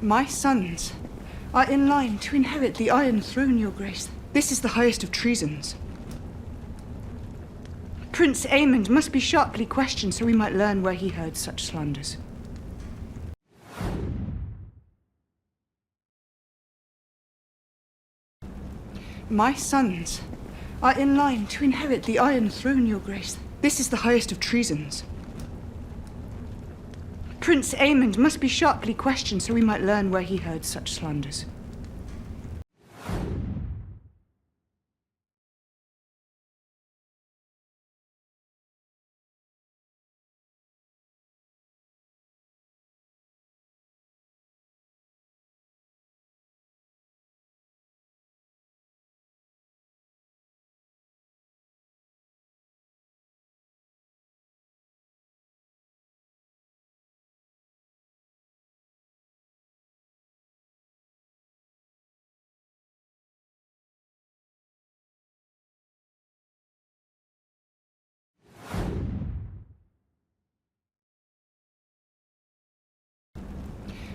My sons are in line to inherit the Iron Throne, Your Grace. This is the highest of treasons. Prince Aemond must be sharply questioned so we might learn where he heard such slanders. My sons are in line to inherit the Iron Throne, Your Grace. This is the highest of treasons. Prince Aemond must be sharply questioned so we might learn where he heard such slanders.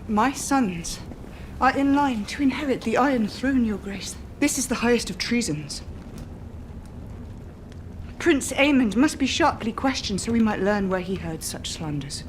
My sons are in line to inherit the Iron Throne, Your Grace. This is the highest of treasons. Prince Aemond must be sharply questioned so we might learn where he heard such slanders.